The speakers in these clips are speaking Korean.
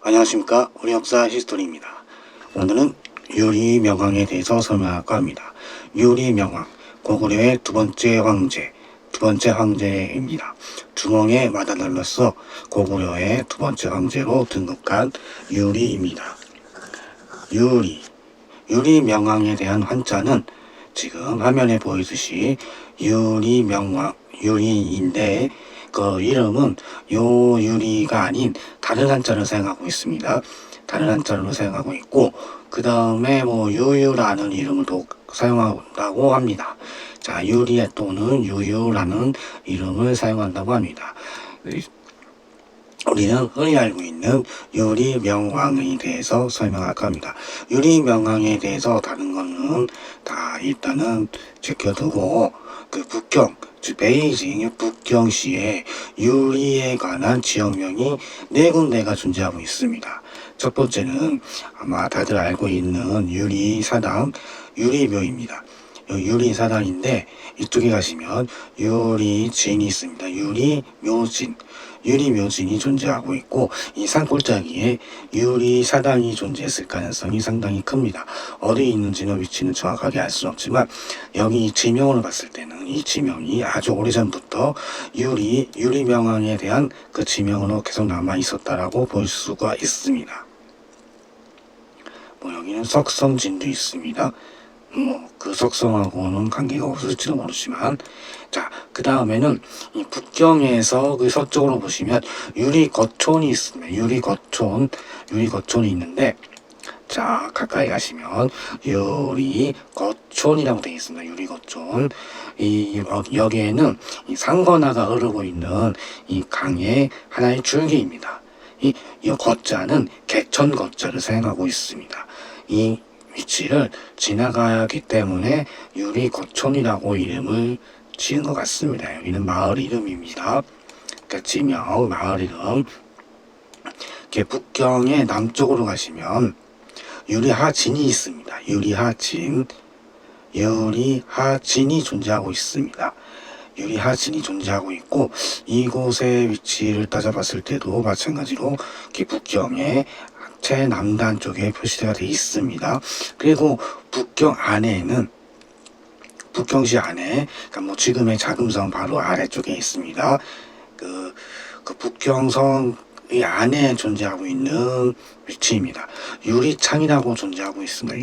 안녕하십니까. 우리 역사 히스토리입니다. 오늘은 유리명왕에 대해서 설명할까 합니다. 유리명왕, 고구려의 두 번째 황제입니다. 중흥의 맏아들로서 고구려의 두 번째 황제로 등극한 유리입니다. 유리명왕에 대한 한자는 지금 화면에 보이듯이 유리명왕, 유리인데 그 이름은 요 유리가 아닌 다른 한자를 사용하고 있습니다. 다른 한자를 사용하고 있고 그 다음에 유유라는 이름을 또 사용한다고 합니다. 자, 유리 또는 유유라는 이름을 사용한다고 합니다. 우리는 흔히 알고 있는 유리명왕에 대해서 설명할까 합니다. 유리명왕에 대해서 다른 거는 다 일단은 지켜두고 그 북경, 베이징 북경시에 유리에 관한 지역명이 4군데가 존재하고 있습니다. 첫 번째는 아마 다들 알고 있는 유리사당, 유리묘입니다. 유리사당인데 이쪽에 가시면 유리진이 있습니다. 유리묘진이 존재하고 있고 이 산골짜기에 유리사당이 존재했을 가능성이 상당히 큽니다. 어디 있는지는 위치는 정확하게 알 수는 없지만 여기 지명으로 봤을 때는 이 지명이 아주 오래전부터 유리명왕에 대한 그 지명으로 계속 남아 있었다라고 볼 수가 있습니다. 여기는 석성진도 있습니다. 그 석성하고는 관계가 없을지도 모르지만, 자, 그 다음에는 이 북경에서 그 서쪽으로 보시면 유리거촌이 있습니다. 유리거촌이 있는데, 자, 가까이 가시면 유리거촌이라고 되어 있습니다. 유리거촌. 여기에는 이 상건하가 흐르고 있는 이 강의 하나의 줄기입니다. 이 거자는 개천거자를 사용하고 있습니다. 이 위치를 지나가기 때문에 유리거촌이라고 이름을 지은 것 같습니다. 여기는 마을 이름입니다. 그러니까 지명, 마을 이름. 북경의 남쪽으로 가시면 유리하진이 있습니다. 유리하진이 존재하고 있습니다. 유리하진이 존재하고 있고 이곳의 위치를 따져봤을 때도 마찬가지로 북경의 최남단 쪽에 표시가 되어 있습니다. 그리고 북경 안에는 북경시 안에 그러니까 지금의 자금성 바로 아래쪽에 있습니다. 그 북경성 이 안에 존재하고 있는 위치입니다. 유리창이라고 존재하고 있습니다.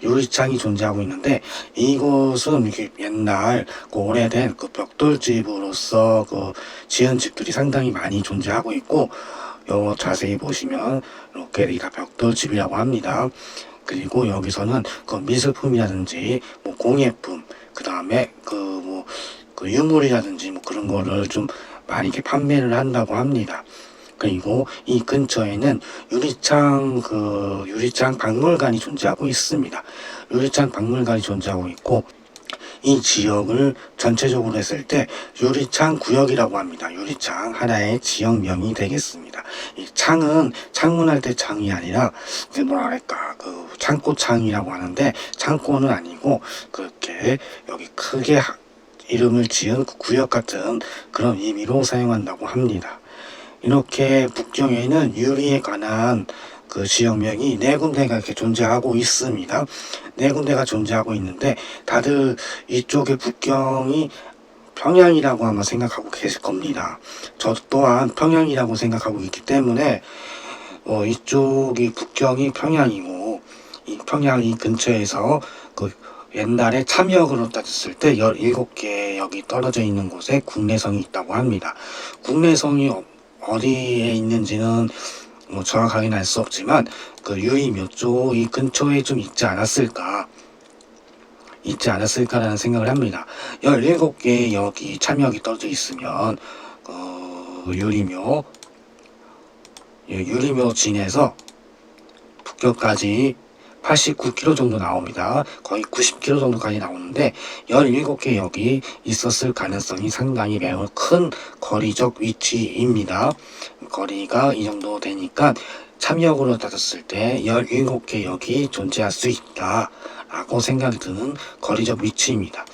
유리창이 존재하고 있는데 이곳은 이렇게 옛날 오래된 벽돌집으로서 지은 집들이 상당히 많이 존재하고 있고 자세히 보시면 이렇게 다 벽돌집이라고 합니다. 그리고 여기서는 미술품이라든지 공예품, 그 다음에 유물이라든지 그런 거를 좀 많이 이렇게 판매를 한다고 합니다. 그리고 이 근처에는 유리창 박물관이 존재하고 있습니다. 유리창 박물관이 존재하고 있고 이 지역을 전체적으로 했을 때 유리창 구역이라고 합니다. 유리창 하나의 지역명이 되겠습니다. 이 창은 창문할 때 창이 아니라 창고창이라고 하는데 창고는 아니고 그렇게 여기 크게 이름을 지은 구역 같은 그런 의미로 사용한다고 합니다. 이렇게 북경에는 유리에 관한 지역명이 4군데가 이렇게 존재하고 있습니다. 4군데가 존재하고 있는데 다들 이쪽의 북경이 평양이라고 아마 생각하고 계실 겁니다. 저도 또한 평양이라고 생각하고 있기 때문에 이쪽이 북경이 평양이고 이 평양 이 근처에서 옛날에 참역으로 따졌을 때 17개 여기 떨어져 있는 곳에 국내성이 있다고 합니다. 국내성이 어디에 있는지는 정확하게는 알 수 없지만 유리묘 쪽 이 근처에 좀 있지 않았을까라는 생각을 합니다. 17개 여기 참역이 떨어져 있으면 유리묘 진에서 북경까지 89km 정도 나옵니다. 거의 90km 정도까지 나오는데 17개 역이 있었을 가능성이 상당히 매우 큰 거리적 위치입니다. 거리가 이 정도 되니까 참역으로 따졌을 때 17개 역이 존재할 수 있다 라고 생각이 드는 거리적 위치입니다.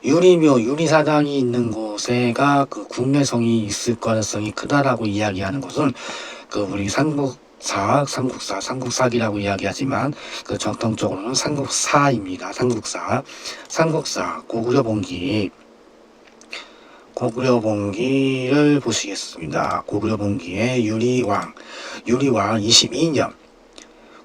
유리묘, 유리사당이 있는 곳에가 국내성이 있을 가능성이 크다라고 이야기하는 것은 그 우리 삼국사기라고 이야기하지만 그 정통적으로는 삼국사입니다. 삼국사 고구려봉기를 보시겠습니다. 고구려봉기의 유리왕 22년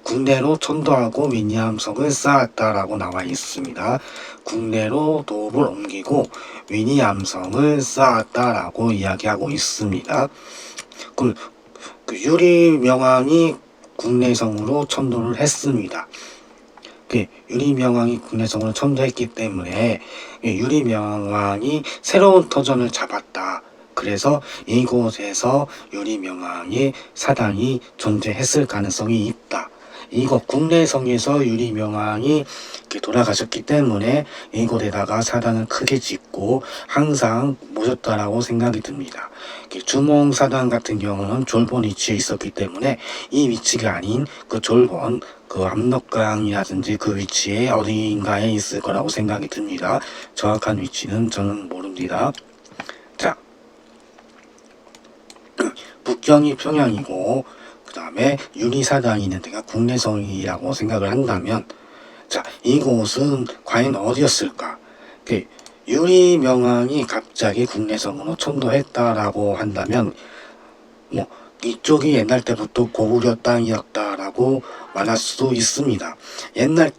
국내로 천도하고 위니암성을 쌓았다라고 나와 있습니다. 국내로 도읍을 옮기고 위니암성을 쌓았다라고 이야기하고 있습니다. 그 유리명왕이 국내성으로 천도를 했습니다. 유리명왕이 국내성으로 천도했기 때문에 유리명왕이 새로운 터전을 잡았다. 그래서 이곳에서 유리명왕의 사당이 존재했을 가능성이 있다. 이곳 국내성에서 유리명왕이 돌아가셨기 때문에 이곳에다가 사당을 크게 짓고 항상 모셨다라고 생각이 듭니다. 주몽사당 같은 경우는 졸본 위치에 있었기 때문에 이 위치가 아닌 그 졸본 압록강이라든지 그 위치에 어딘가에 있을 거라고 생각이 듭니다. 정확한 위치는 저는 모릅니다. 자, 북경이 평양이고 그 다음에 유리사당이 있는 데가 국내성이라고 생각을 한다면, 자, 이곳은 과연 어디였을까? 유리명왕이 갑자기 국내성으로 천도했다라고 한다면 이쪽이 옛날 때부터 고구려 땅이었다라고 말할 수도 있습니다. 옛날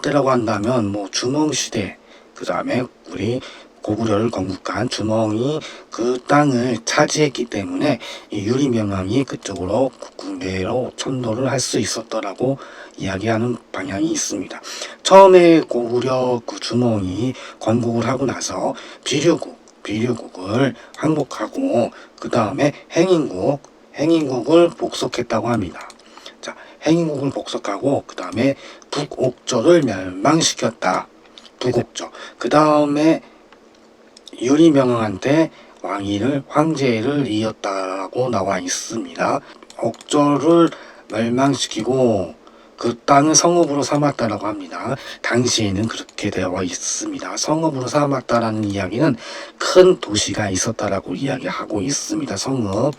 때라고 한다면 주몽시대, 그 다음에 우리 고구려를 건국한 주몽이 그 땅을 차지했기 때문에 이 유리명왕이 그쪽으로 국내로 천도를 할 수 있었더라고 이야기하는 방향이 있습니다. 처음에 고구려 그 주몽이 건국을 하고 나서 비류국을 항복하고 그 다음에 행인국을 복속했다고 합니다. 자, 행인국을 복속하고 그 다음에 북옥조를 멸망시켰다. 북옥조. 그 다음에 유리명왕한테 황제를 이었다고 나와 있습니다. 옥조를 멸망시키고 그 땅을 성읍으로 삼았다라고 합니다. 당시에는 그렇게 되어 있습니다. 성읍으로 삼았다라는 이야기는 큰 도시가 있었다라고 이야기하고 있습니다. 성읍.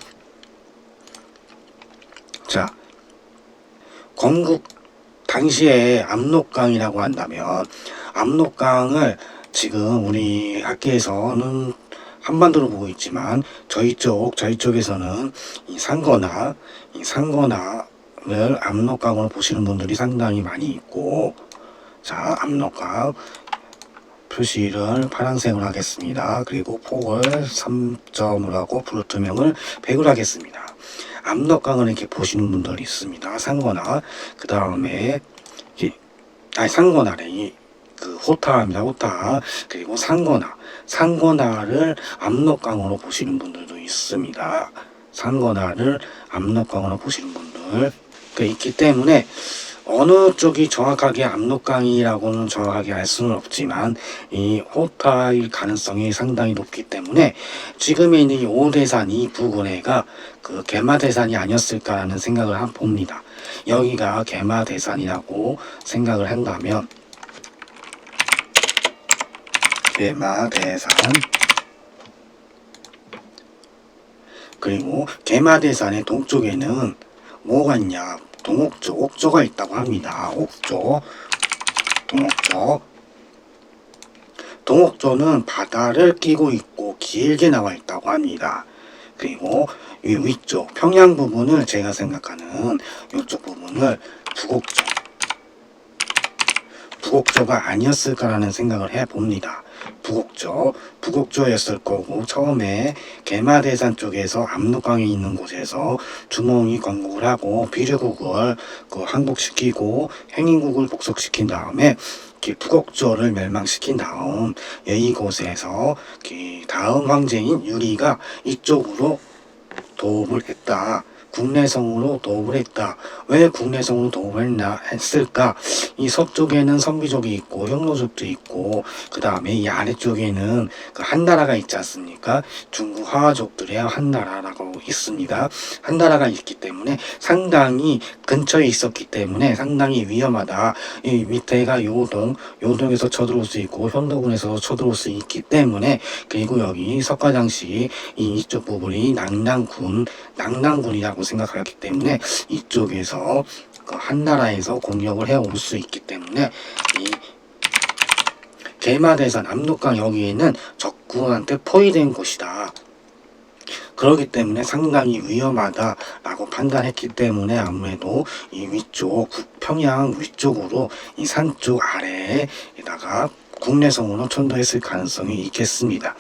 자, 건국 당시에 압록강이라고 한다면 압록강을 지금 우리 학계에서는 한반도로 보고 있지만 저희 쪽에서는 이 상거나를 압록강으로 보시는 분들이 상당히 많이 있고, 자, 압록강 표시를 파란색으로 하겠습니다. 그리고 폭을 3점을 하고 플루트명을 100으로 하겠습니다. 압록강을 이렇게 보시는 분들이 있습니다. 상거나, 그 다음에 상거나래 그 호타입니다. 호타. 그리고 상거나를 압록강으로 보시는 분들도 있습니다. 상거나를 압록강으로 보시는 분들 있기 때문에 어느 쪽이 정확하게 압록강이라고는 정확하게 알 수는 없지만 이 호타일 가능성이 상당히 높기 때문에 지금에 있는 이 오대산 이 부근에가 그 개마대산이 아니었을까라는 생각을 봅니다. 여기가 개마대산이라고 생각을 한다면 개마대산, 그리고 개마대산의 동쪽에는 뭐가 있냐? 옥조가 있다고 합니다. 동옥조는 바다를 끼고 있고 길게 나와 있다고 합니다. 그리고 이 위쪽 평양 부분을 제가 생각하는 이쪽 부분을 북옥조가 아니었을까라는 생각을 해봅니다. 북옥조였을 거고, 처음에 개마대산 쪽에서 압록강에 있는 곳에서 주몽이 건국을 하고 비류국을 항복시키고 행인국을 복속시킨 다음에 북옥조를 멸망시킨 다음 이곳에서 다음 황제인 유리가 이쪽으로 도읍을 했다. 국내성으로 도읍을 했다. 왜 국내성으로 도읍을 했을까? 이 서쪽에는 성비족이 있고 형노족도 있고, 그 다음에 이 아래쪽에는 그 한나라가 있지 않습니까? 중국 하와족들의 한나라라고 있습니다. 한나라가 있기 때문에 상당히 근처에 있었기 때문에 상당히 위험하다. 이 밑에가 요동에서 쳐들어올 수 있고 현도군에서 쳐들어올 수 있기 때문에, 그리고 여기 석가장시 이쪽 부분이 낭랑군이라고 있다고 생각하기 때문에 이쪽에서 그 한나라에서 공격을 해올 수 있기 때문에 이 개마대산 압록강 여기에는 적군한테 포위된 곳이다. 그렇기 때문에 상당히 위험하다라고 판단했기 때문에 아무래도 이 위쪽 평양 위쪽으로 이 산 쪽 아래에다가 국내성으로 천도했을 가능성이 있겠습니다.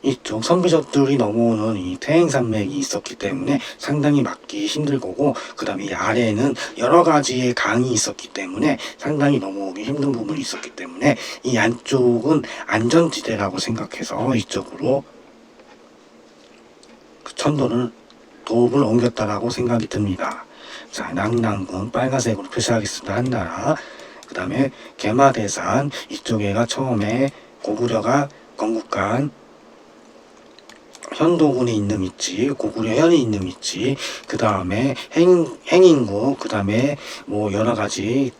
이쪽 선비족들이 넘어오는 이 태행산맥이 있었기 때문에 상당히 막기 힘들 거고, 그 다음에 이 아래에는 여러 가지의 강이 있었기 때문에 상당히 넘어오기 힘든 부분이 있었기 때문에 이 안쪽은 안전지대라고 생각해서 이쪽으로 천도를 도읍을 옮겼다라고 생각이 듭니다. 자, 낙랑군 빨간색으로 표시하겠습니다. 한나라. 그 다음에 개마대산 이쪽에가 처음에 고구려가 건국한 현도군에 있는 위치, 고구려현이 있는 위치, 그 다음에 행인국, 그 다음에 뭐 여러가지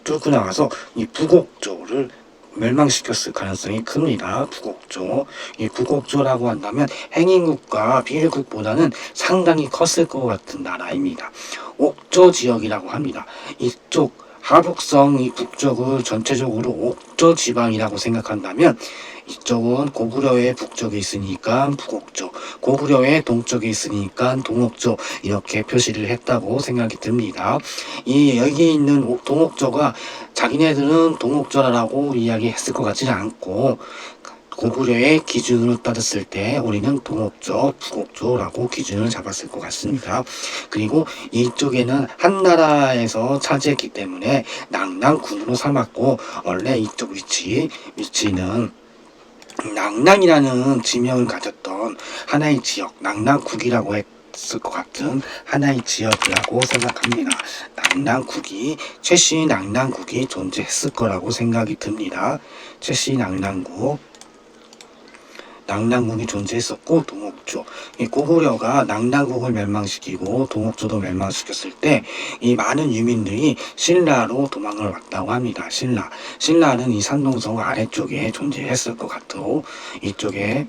뚫고 나가서 이 부곡조를 멸망시켰을 가능성이 큽니다. 부곡조. 이 부곡조라고 한다면 행인국과 비일국보다는 상당히 컸을 것 같은 나라입니다. 옥조 지역이라고 합니다. 이쪽 하북성 이 북쪽을 전체적으로 옥조 지방이라고 생각한다면 이쪽은 고구려의 북쪽에 있으니까 부곡조, 고구려의 동쪽에 있으니까 동옥조, 이렇게 표시를 했다고 생각이 듭니다. 이 여기 있는 동옥조가 자기네들은 동옥조라고 이야기했을 것 같지는 않고 고구려의 기준으로 따졌을 때 우리는 동옥조, 부곡조라고 기준을 잡았을 것 같습니다. 그리고 이쪽에는 한나라에서 차지했기 때문에 낙랑군으로 삼았고, 원래 이쪽 위치는 낙랑이라는 지명을 가졌던 하나의 지역, 낙랑국이라고 했을 것 같은 하나의 지역이라고 생각합니다. 낙랑국이, 최씨 낙랑국이 존재했을 거라고 생각이 듭니다. 최씨 낙랑국이 존재했었고, 동옥조, 이 고구려가 낙랑국을 멸망시키고 동옥조도 멸망시켰을 때 이 많은 유민들이 신라로 도망을 왔다고 합니다. 신라는 이 산동성 아래쪽에 존재했을 것 같고, 이쪽에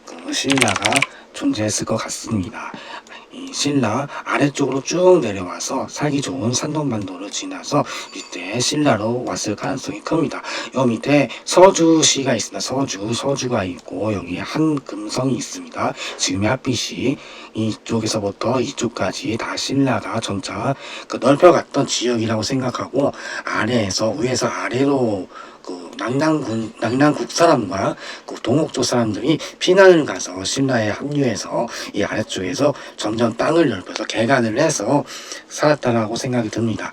그 신라가 존재했을 것 같습니다. 이 신라 아래쪽으로 쭉 내려와서 살기 좋은 산동반도를 지나서 밑에 신라로 왔을 가능성이 큽니다. 여기 밑에 서주시가 있습니다. 서주가 있고 여기 한금성이 있습니다. 지금의 핫빛이 이쪽에서부터 이쪽까지 다 신라가 점차 그 넓혀갔던 지역이라고 생각하고, 위에서 아래로 그 낙랑국 사람과 그 동옥조 사람들이 피난을 가서 신라에 합류해서 이 아래쪽에서 점점 땅을 넓혀서 개간을 해서 살았다라고 생각이 듭니다.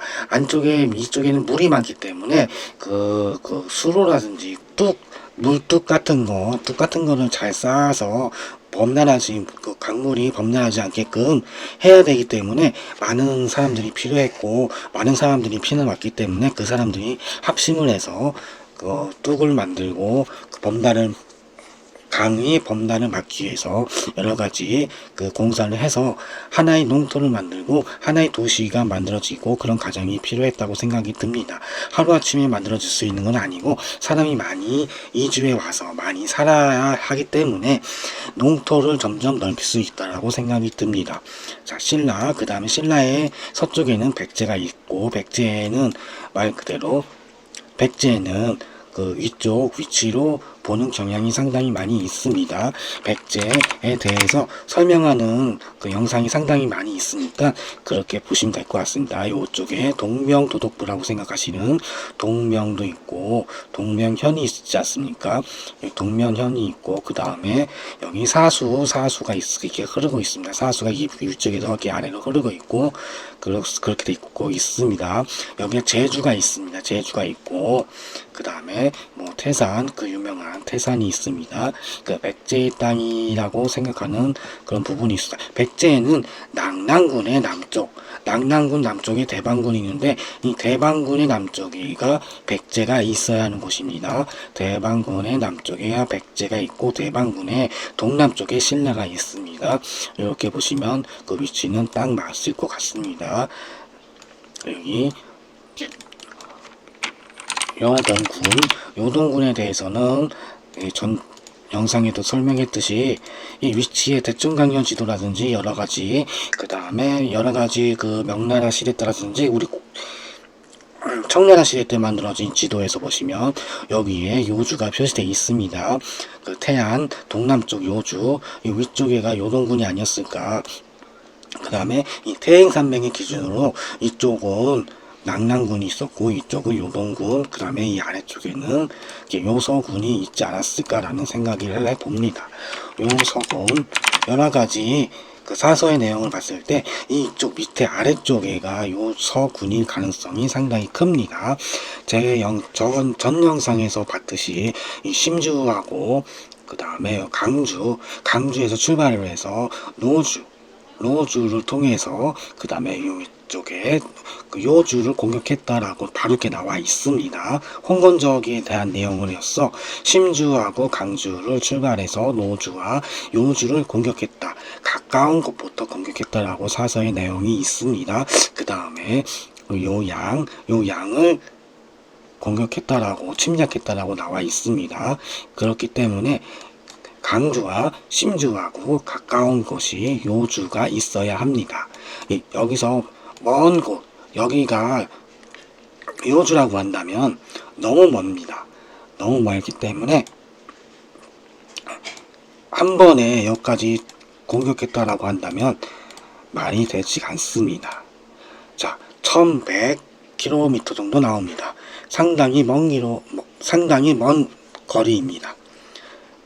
이쪽에는 물이 많기 때문에 그 수로라든지 물뚝 같은 거를 잘 쌓아서 그 강물이 범람하지 않게끔 해야 되기 때문에 많은 사람들이 필요했고, 많은 사람들이 피난 왔기 때문에 그 사람들이 합심을 해서 그 뚝을 만들고 강의 범람을 막기 위해서 여러 가지 그 공사를 해서 하나의 농토를 만들고 하나의 도시가 만들어지고, 그런 과정이 필요했다고 생각이 듭니다. 하루아침에 만들어질 수 있는 건 아니고 사람이 많이 이주해 와서 많이 살아야 하기 때문에 농토를 점점 넓힐 수 있다라고 생각이 듭니다. 자, 신라, 그 다음에 신라의 서쪽에는 백제가 있고, 백제는 말 그대로 그 위쪽 위치로 보는 경향이 상당히 많이 있습니다. 백제에 대해서 설명하는 그 영상이 상당히 많이 있으니까 그렇게 보시면 될 것 같습니다. 이쪽에 동명도독부라고 생각하시는 동명도 있고 동명현이 있지 않습니까? 동명현이 있고, 그 다음에 여기 사수가 이렇게 흐르고 있습니다. 사수가 위쪽에서 이렇게 아래로 흐르고 있고, 그렇게 돼 있고 있습니다. 여기에 제주가 있습니다. 제주가 있고, 그 다음에 뭐 태산, 그 유명한 태산이 있습니다. 그 백제의 땅이라고 생각하는 그런 부분이 있습니다. 백제에는 낙랑군의 낙랑군 남쪽에 대방군이 있는데, 이 대방군의 남쪽에가 백제가 있어야 하는 곳입니다. 대방군의 남쪽에 백제가 있고 대방군의 동남쪽에 신라가 있습니다. 이렇게 보시면 그 위치는 딱 맞을 것 같습니다. 여기 요동군에 대해서는 영상에도 설명했듯이 이 위치의 대청강연 지도라든지 여러가지 그 다음에 여러가지 그 명나라 시대 때라든지 우리 청나라 시대 때 만들어진 지도에서 보시면 여기에 요주가 표시되어 있습니다. 그 태안 동남쪽 요주, 이 위쪽에가 요동군이 아니었을까. 그 다음에 이 태행산맥의 기준으로 이쪽은 낙랑군이 있었고 이쪽은 요동군, 그 다음에 이 아래쪽에는 요서군이 있지 않았을까라는 생각을 해봅니다. 요서군 여러가지 그 사서의 내용을 봤을 때 이쪽 밑에 아래쪽에가 요서군일 가능성이 상당히 큽니다. 전 영상에서 봤듯이 이 심주하고 그 다음에 강주에서 출발을 해서 노주를 통해서 그 다음에 이쪽에 그 요주를 공격했다라고 바로 이렇게 나와 있습니다. 홍건적에 대한 내용으로서 심주하고 강주를 출발해서 노주와 요주를 공격했다. 가까운 곳부터 공격했다라고 사서의 내용이 있습니다. 그 다음에 요양을 공격했다라고 침략했다라고 나와 있습니다. 그렇기 때문에 강주와 심주하고 가까운 곳이 요주가 있어야 합니다. 여기서 먼 곳, 여기가 요주라고 한다면 너무 멉니다. 너무 멀기 때문에 한 번에 여기까지 공격했다라고 한다면 말이 되지 않습니다. 자, 1100km 정도 나옵니다. 상당히 먼 거리입니다.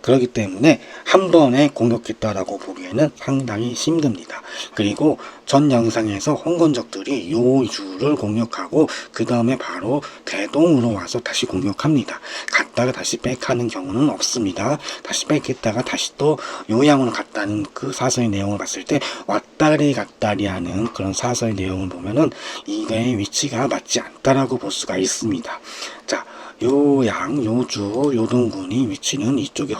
그렇기 때문에 한 번에 공격했다라고 보기에는 상당히 힘듭니다. 그리고 전 영상에서 홍건적들이 요주를 공격하고 그 다음에 바로 대동으로 와서 다시 공격합니다. 갔다가 다시 백하는 경우는 없습니다. 다시 백했다가 다시 또 요양으로 갔다는 그 사서의 내용을 봤을 때 왔다리 갔다리 하는 그런 사서의 내용을 보면은 이거의 위치가 맞지 않다라고 볼 수가 있습니다. 자, 요주, 요동군이 위치는 이쪽에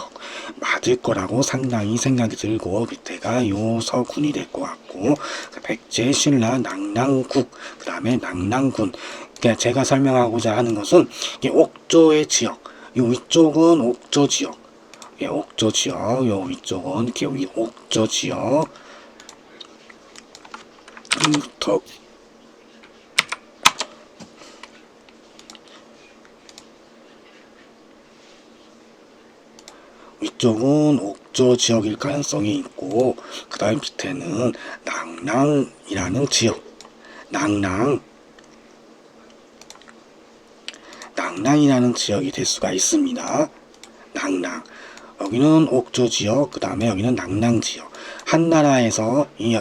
맞을 거라고 상당히 생각이 들고 밑에가 요서군이 될 것 같고 백제, 신라, 낙랑국, 그 다음에 낙랑군. 그러니까 제가 설명하고자 하는 것은 옥조의 지역, 요 위쪽은 옥조 지역, 옥조 지역, 요 위쪽은 이렇게 옥조 지역. 위쪽은 옥조 지역일 가능성이 있고 그 다음 밑에는 낙랑이라는 지역, 낙랑이라는 지역이 될 수가 있습니다. 낙랑, 여기는 옥조 지역, 그 다음에 여기는 낙랑 지역. 한나라에서 이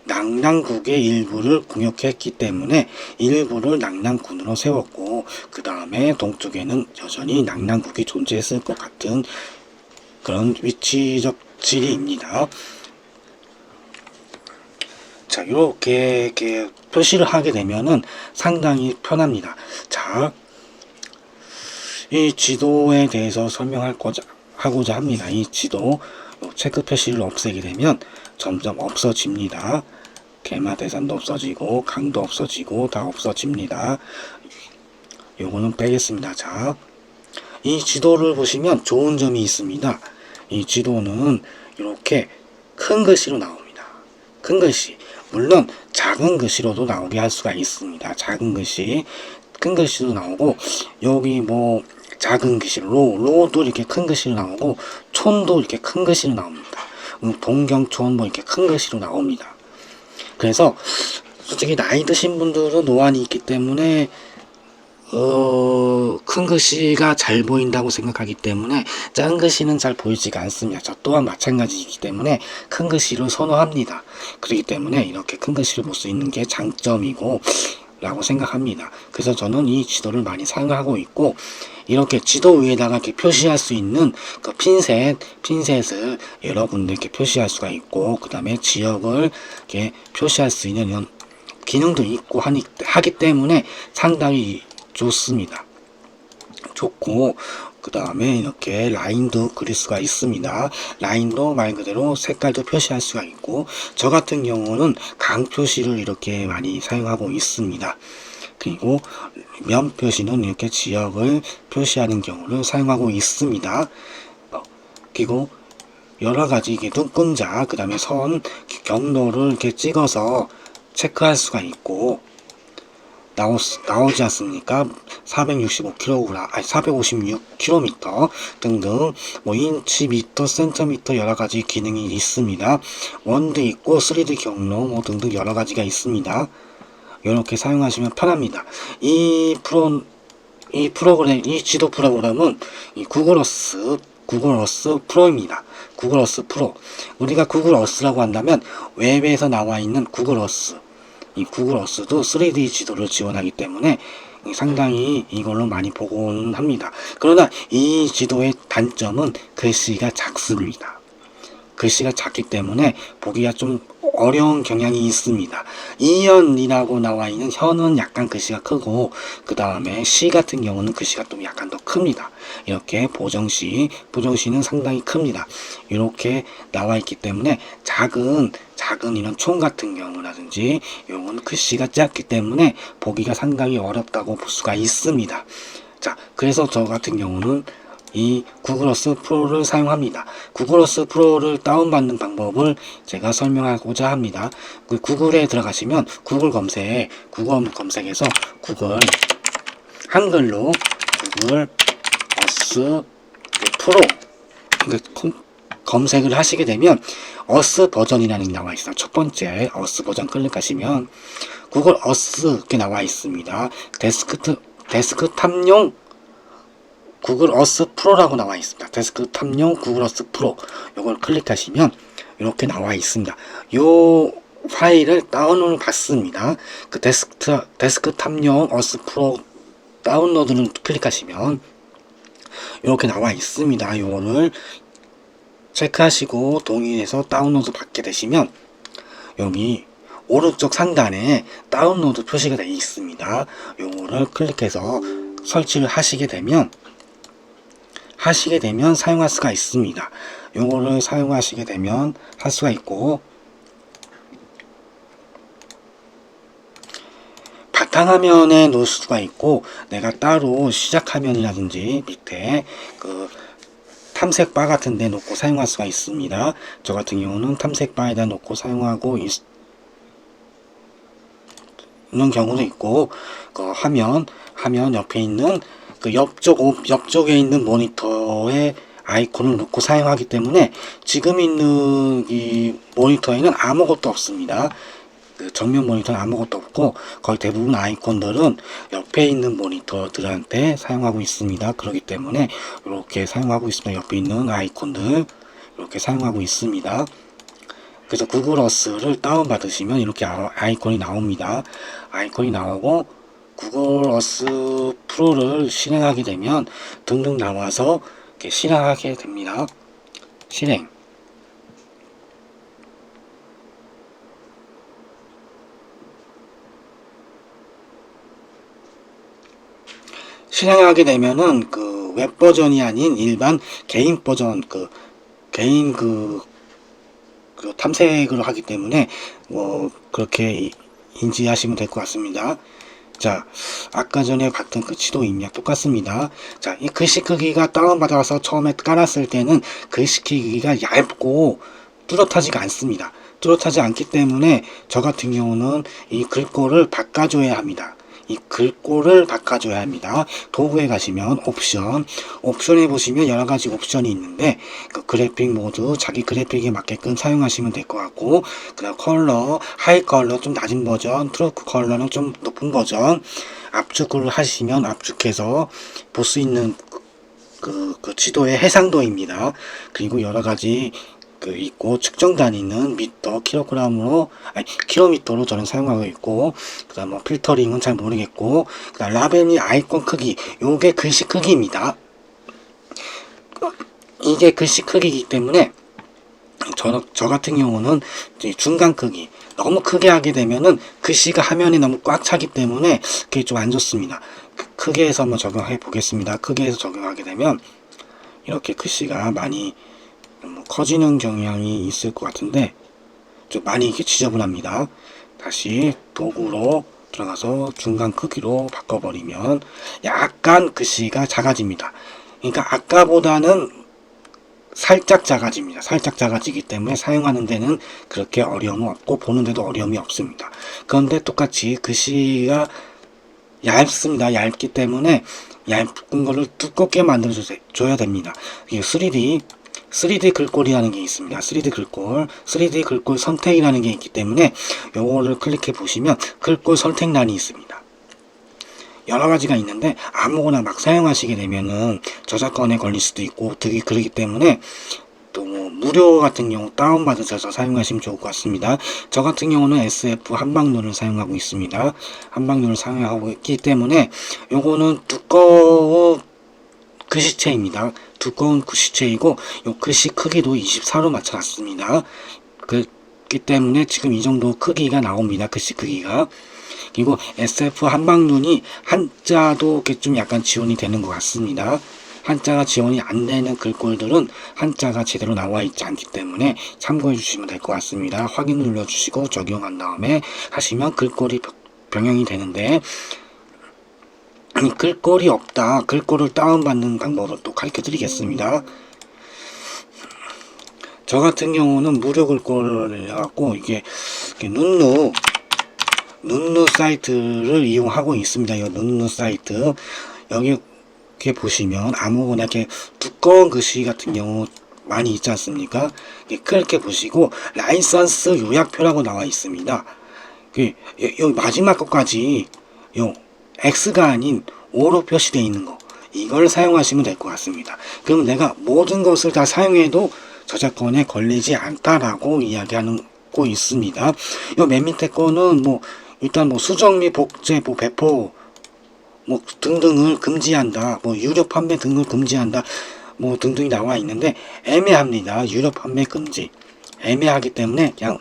낙랑국의 일부를 공격했기 때문에 일부를 낙랑군으로 세웠고 그 다음에 동쪽에는 여전히 낙랑국이 존재했을 것 같은 그런 위치적 지리입니다. 자, 이렇게 표시를 하게 되면은 상당히 편합니다. 자, 이 지도에 대해서 하고자 합니다. 이 지도 체크 표시를 없애게 되면 점점 없어집니다. 개마대산도 없어지고 강도 없어지고 다 없어집니다. 요거는 빼겠습니다. 자, 이 지도를 보시면 좋은 점이 있습니다. 이 지도는 이렇게 큰 글씨로 나옵니다. 큰 글씨. 물론 작은 글씨로도 나오게 할 수가 있습니다. 작은 글씨, 큰 글씨도 나오고 여기 뭐 작은 글씨로 로도 이렇게 큰 글씨로 나오고 촌도 이렇게 큰 글씨로 나옵니다. 동경촌 뭐 이렇게 큰 글씨로 나옵니다. 그래서 솔직히 나이 드신 분들은 노안이 있기 때문에 큰 글씨가 잘 보인다고 생각하기 때문에 작은 글씨는 잘 보이지가 않습니다. 저 또한 마찬가지이기 때문에 큰 글씨를 선호합니다. 그렇기 때문에 이렇게 큰 글씨를 볼 수 있는 게 장점이고 라고 생각합니다. 그래서 저는 이 지도를 많이 사용하고 있고 이렇게 지도 위에다가 이렇게 표시할 수 있는 그 핀셋을 여러분들께 표시할 수가 있고 그 다음에 지역을 이렇게 표시할 수 있는 이런 기능도 있고 하기 때문에 상당히 좋습니다. 좋고 그 다음에 이렇게 라인도 그릴 수가 있습니다. 라인도 말 그대로 색깔도 표시할 수가 있고 저 같은 경우는 강 표시를 이렇게 많이 사용하고 있습니다. 그리고 면 표시는 이렇게 지역을 표시하는 경우를 사용하고 있습니다. 그리고 여러 가지 이게 눈금자, 그 다음에 선, 경로를 이렇게 찍어서 체크할 수가 있고, 나오지 않습니까? 465kg, 아니 456km 등등 뭐 인치, 미터, 센티미터 여러 가지 기능이 있습니다. 원도 있고 3D 경로 뭐 등등 여러 가지가 있습니다. 이렇게 사용하시면 편합니다. 이 지도 프로그램은 이 구글 어스 프로입니다. 구글 어스 프로. 우리가 구글 어스라고 한다면 웹에서 나와 있는 구글 어스. 이 구글 어스도 3D 지도를 지원하기 때문에 상당히 이걸로 많이 보곤 합니다. 그러나 이 지도의 단점은 글씨가 작습니다. 글씨가 작기 때문에 보기가 좀 어려운 경향이 있습니다. 이현이라고 나와 있는 현은 약간 글씨가 크고, 그 다음에 시 같은 경우는 글씨가 좀 약간 더 큽니다. 이렇게 보정시는 상당히 큽니다. 이렇게 나와 있기 때문에 작은 이런 총 같은 경우라든지 이건 글씨가 작기 때문에 보기가 상당히 어렵다고 볼 수가 있습니다. 자, 그래서 저 같은 경우는 이 구글 어스 프로를 사용합니다. 구글 어스 프로를 다운받는 방법을 제가 설명하고자 합니다. 그 구글에 들어가시면 구글 검색에서 구글 한글로 구글 어스 프로 검색을 하시게 되면 어스 버전이라는 게 나와 있어요. 첫 번째 어스 버전 클릭하시면 구글 어스 이렇게 나와 있습니다. 데스크탑용 구글 어스 프로라고 나와 있습니다. 데스크탑용 구글 어스 프로 이걸 클릭하시면 이렇게 나와 있습니다. 요 파일을 다운로드 받습니다. 그 데스크탑용 어스 프로 다운로드를 클릭하시면 이렇게 나와 있습니다. 요거를 체크하시고 동의해서 다운로드 받게 되시면 여기 오른쪽 상단에 다운로드 표시가 되어 있습니다. 요거를 클릭해서 설치를 하시게 되면 사용할 수가 있습니다. 요거를 사용하시게 되면 할 수가 있고, 바탕화면에 놓을 수가 있고, 내가 따로 시작화면이라든지 밑에 그 탐색바 같은 데 놓고 사용할 수가 있습니다. 저 같은 경우는 탐색바에다 놓고 사용하고 있는 경우도 있고, 그 화면 옆에 있는 그 옆쪽에 있는 모니터에 아이콘을 놓고 사용하기 때문에 지금 있는 이 모니터에는 아무것도 없습니다. 그 정면 모니터는 아무것도 없고 거의 대부분 아이콘들은 옆에 있는 모니터들한테 사용하고 있습니다. 그렇기 때문에 이렇게 사용하고 있습니다. 옆에 있는 아이콘들 이렇게 사용하고 있습니다. 그래서 구글 어스를 다운받으시면 이렇게 아이콘이 나옵니다. 아이콘이 나오고 구글 어스 프로를 실행하게 되면 등등 나와서 이렇게 실행하게 됩니다. 실행하게 되면은 그 웹 버전이 아닌 일반 개인 버전 개인 탐색을 하기 때문에 뭐 그렇게 인지하시면 될 것 같습니다. 자, 아까 전에 봤던 그 지도 입력 똑같습니다. 자, 이 글씨 크기가 다운받아서 처음에 깔았을 때는 글씨 크기가 얇고 뚜렷하지가 않습니다. 뚜렷하지 않기 때문에 저 같은 경우는 이 글꼴을 바꿔줘야 합니다. 도구에 가시면 옵션에 보시면 여러 가지 옵션이 있는데 그 그래픽 모드 자기 그래픽에 맞게끔 사용하시면 될 것 같고, 그다음 컬러, 하이 컬러 좀 낮은 버전, 트루크 컬러는 좀 높은 버전, 압축을 하시면 압축해서 볼 수 있는 그 지도의 해상도입니다. 그리고 여러 가지 있고 측정 단위는 미터, 킬로미터로 저는 사용하고 있고, 그 다음 뭐 필터링은 잘 모르겠고, 그 다음 라벨이 아이콘 크기, 요게 글씨 크기입니다. 이게 글씨 크기이기 때문에 저 같은 경우는 중간 크기, 너무 크게 하게 되면은 글씨가 화면에 너무 꽉 차기 때문에 그게 좀 안 좋습니다. 크게 해서 한번 적용해 보겠습니다. 크게 해서 적용하게 되면 이렇게 글씨가 많이 커지는 경향이 있을 것 같은데 좀 많이 이렇게 지저분합니다. 다시 도구로 들어가서 중간 크기로 바꿔버리면 약간 글씨가 작아집니다. 그러니까 아까보다는 살짝 작아집니다. 살짝 작아지기 때문에 사용하는 데는 그렇게 어려움은 없고 보는 데도 어려움이 없습니다. 그런데 똑같이 글씨가 얇습니다. 얇기 때문에 얇은 거를 두껍게 만들어줘야 됩니다. 이게 3D 글꼴이라는 게 있습니다. 3D 글꼴 선택이라는 게 있기 때문에 요거를 클릭해 보시면 글꼴 선택란이 있습니다. 여러 가지가 있는데 아무거나 막 사용하시게 되면은 저작권에 걸릴 수도 있고 그러기 때문에 또 뭐 무료 같은 경우 다운받으셔서 사용하시면 좋을 것 같습니다. 저 같은 경우는 SF 한방눈을 사용하고 있습니다. 한방눈을 사용하고 있기 때문에 요거는 두꺼운 글씨체입니다. 두꺼운 글씨체이고 요 글씨 크기도 24로 맞춰놨습니다. 그렇기 때문에 지금 이 정도 크기가 나옵니다. 글씨 크기가. 그리고 SF 한방눈이 한자도 이렇게 좀 약간 지원이 되는 것 같습니다. 한자가 지원이 안 되는 글꼴들은 한자가 제대로 나와 있지 않기 때문에 참고해 주시면 될 것 같습니다. 확인 눌러 주시고 적용한 다음에 하시면 글꼴이 병행이 되는데, 글꼴이 없다, 글꼴을 다운받는 방법을 또 가르쳐 드리겠습니다. 저 같은 경우는 무료 글꼴을 해갖고 이게 눈누 사이트를 이용하고 있습니다. 이 눈누 사이트 여기 이렇게 보시면 아무거나 이렇게 두꺼운 글씨 같은 경우 많이 있지 않습니까? 그렇게 보시고 라이선스 요약표라고 나와 있습니다. 여기 마지막 것까지 요 X가 아닌 O로 표시되어 있는 거, 이걸 사용하시면 될 것 같습니다. 그럼 내가 모든 것을 다 사용해도 저작권에 걸리지 않다라고 이야기하고 있습니다. 요 맨 밑에 거는 뭐 일단 뭐 수정 및 복제, 뭐 배포 뭐 등등을 금지한다, 뭐 유료 판매 등을 금지한다, 뭐 등등이 나와 있는데 애매합니다. 유료 판매 금지 애매하기 때문에 그냥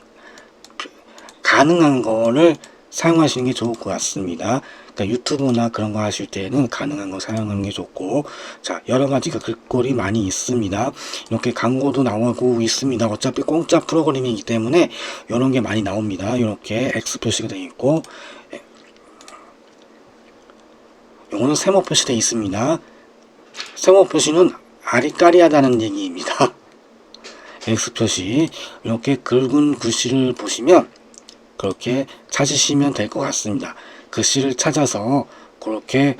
가능한 거를 사용하시는 게 좋을 것 같습니다. 그러니까 유튜브나 그런 거 하실 때는 가능한 거 사용하는 게 좋고, 자, 여러 가지가 글꼴이 많이 있습니다. 이렇게 광고도 나오고 있습니다. 어차피 공짜 프로그램이기 때문에 이런 게 많이 나옵니다. 이렇게 X 표시가 되어 있고, 요거는 세모 표시되어 있습니다. 세모 표시는 아리까리하다는 얘기입니다. X 표시, 이렇게 굵은 글씨를 보시면 그렇게 찾으시면 될 것 같습니다. 글씨를 찾아서 그렇게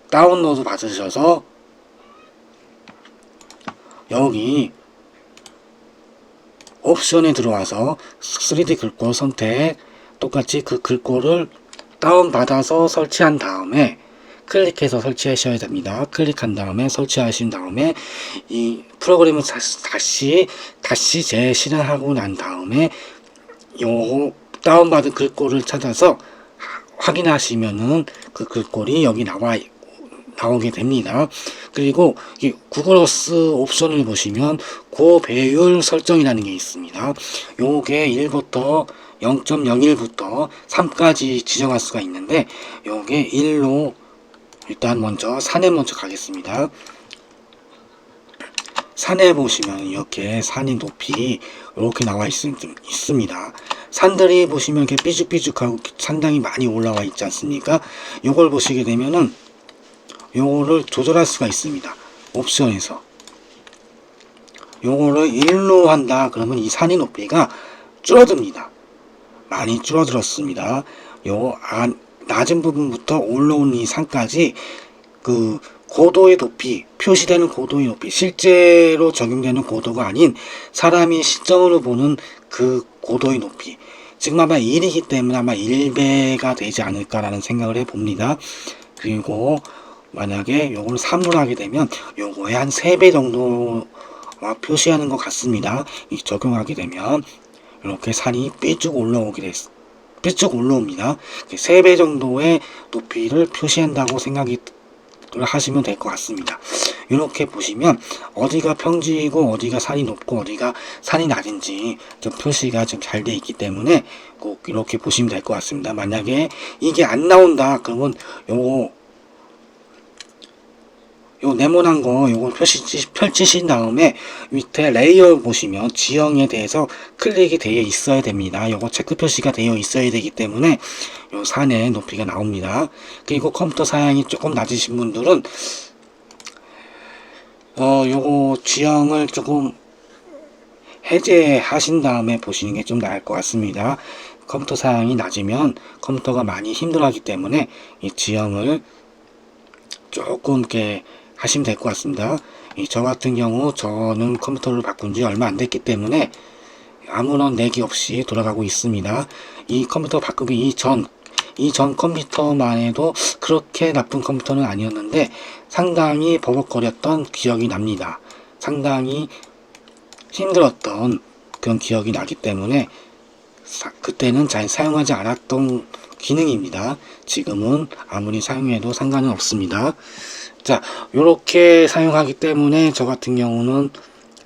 다운로드 받으셔서 여기 옵션에 들어와서 3D 글꼴 선택, 똑같이 그 글꼴을 다운받아서 설치한 다음에 클릭해서 설치하셔야 됩니다. 클릭한 다음에 설치하신 다음에 이 프로그램을 다시 재실행하고 난 다음에 요 다운받은 글꼴을 찾아서 확인하시면은 그 글꼴이 여기 나오게 됩니다. 그리고 이 구글 어스 옵션을 보시면 고배율 설정이라는 게 있습니다. 요게 1부터 0.01부터 3까지 지정할 수가 있는데, 요게 1로 일단 먼저 산에 먼저 가겠습니다. 산에 보시면 이렇게 산의 높이 이렇게 나와 있습니다. 산들이 보시면 이렇게 삐죽삐죽하고 상당히 많이 올라와 있지 않습니까? 요걸 보시게 되면은 요거를 조절할 수가 있습니다. 옵션에서 요거를 1로 한다 그러면 이 산의 높이가 줄어듭니다. 많이 줄어들었습니다. 요 낮은 부분부터 올라온 이 산까지 그 고도의 높이, 표시되는 고도의 높이, 실제로 적용되는 고도가 아닌 사람이 시점으로 보는 그 고도의 높이, 지금 아마 1이기 때문에 아마 1배가 되지 않을까라는 생각을 해봅니다. 그리고 만약에 요걸 3으로 하게 되면 요거에 한 3배 정도 표시하는 것 같습니다. 적용하게 되면 이렇게 산이 삐쭉 올라옵니다. 3배 정도의 높이를 표시한다고 생각을 하시면 될 것 같습니다. 이렇게 보시면 어디가 평지이고 어디가 산이 높고 어디가 산이 낮은지 좀 표시가 좀 잘 되어 있기 때문에 꼭 이렇게 보시면 될 것 같습니다. 만약에 이게 안 나온다 그러면 요 네모난 거 요걸 펼치신 다음에 밑에 레이어 보시면 지형에 대해서 클릭이 되어 있어야 됩니다. 요거 체크 표시가 되어 있어야 되기 때문에 요 산의 높이가 나옵니다. 그리고 컴퓨터 사양이 조금 낮으신 분들은 요거 지형을 조금 해제하신 다음에 보시는 게 좀 나을 것 같습니다. 컴퓨터 사양이 낮으면 컴퓨터가 많이 힘들어하기 때문에 이 지형을 조금 이렇게 하시면 될 것 같습니다. 저 같은 경우 저는 컴퓨터를 바꾼 지 얼마 안 됐기 때문에 아무런 내기 없이 돌아가고 있습니다. 이 컴퓨터 바꾸기 이전 컴퓨터만 해도 그렇게 나쁜 컴퓨터는 아니었는데 상당히 버벅거렸던 기억이 납니다. 상당히 힘들었던 그런 기억이 나기 때문에 그때는 잘 사용하지 않았던 기능입니다. 지금은 아무리 사용해도 상관은 없습니다. 자, 이렇게 사용하기 때문에 저 같은 경우는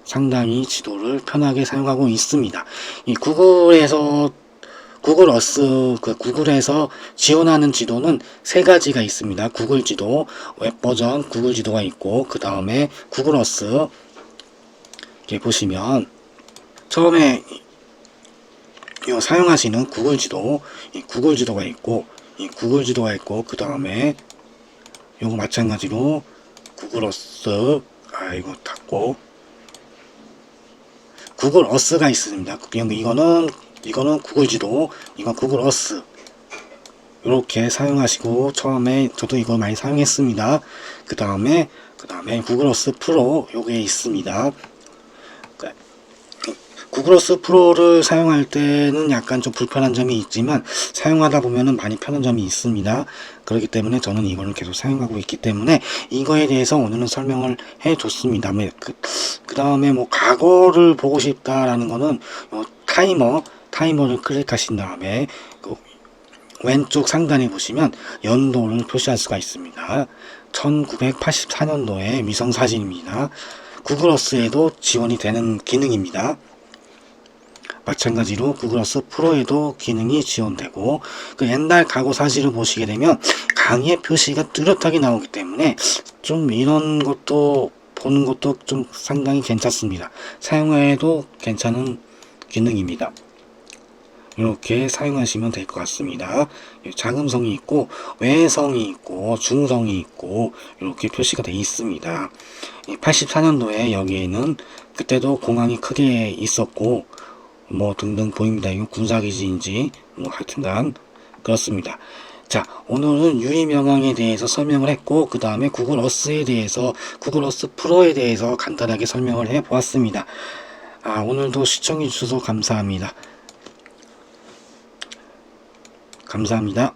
상당히 지도를 편하게 사용하고 있습니다. 이 구글에서 구글에서 지원하는 지도는 세 가지가 있습니다. 구글 지도, 웹 버전 구글 지도가 있고, 그 다음에 구글 어스. 이렇게 보시면 처음에 사용하시는 구글 지도, 이 구글 지도가 있고, 그 다음에 요거 마찬가지로 구글 어스, 이거 닫고 구글 어스가 있습니다. 이거는 구글 지도, 이건 구글 어스. 이렇게 사용하시고, 처음에 저도 이걸 많이 사용했습니다. 그 다음에 구글 어스 프로 요게 있습니다. 구글 어스 프로를 사용할 때는 약간 좀 불편한 점이 있지만 사용하다 보면은 많이 편한 점이 있습니다. 그렇기 때문에 저는 이거를 계속 사용하고 있기 때문에 이거에 대해서 오늘은 설명을 해 줬습니다. 그 다음에 뭐 과거를 보고 싶다라는 거는 타이머를 클릭하신 다음에 그 왼쪽 상단에 보시면 연도를 표시할 수가 있습니다. 1984년도의 위성 사진입니다. 구글 어스에도 지원이 되는 기능입니다. 마찬가지로 구글 어스 프로에도 기능이 지원되고, 그 옛날 과거 사진을 보시게 되면 강의 표시가 뚜렷하게 나오기 때문에 좀 이런 것도 보는 것도 좀 상당히 괜찮습니다. 사용해도 괜찮은 기능입니다. 이렇게 사용하시면 될 것 같습니다. 자금성이 있고 외성이 있고 중성이 있고 이렇게 표시가 되어 있습니다. 84년도에 여기에는 그때도 공항이 크게 있었고 뭐 등등 보입니다. 이건 군사기지인지 뭐 하여튼간 그렇습니다. 자, 오늘은 유의명령에 대해서 설명을 했고, 그 다음에 구글 어스에 대해서, 구글 어스 프로에 대해서 간단하게 설명을 해 보았습니다. 오늘도 시청해 주셔서 감사합니다. 감사합니다.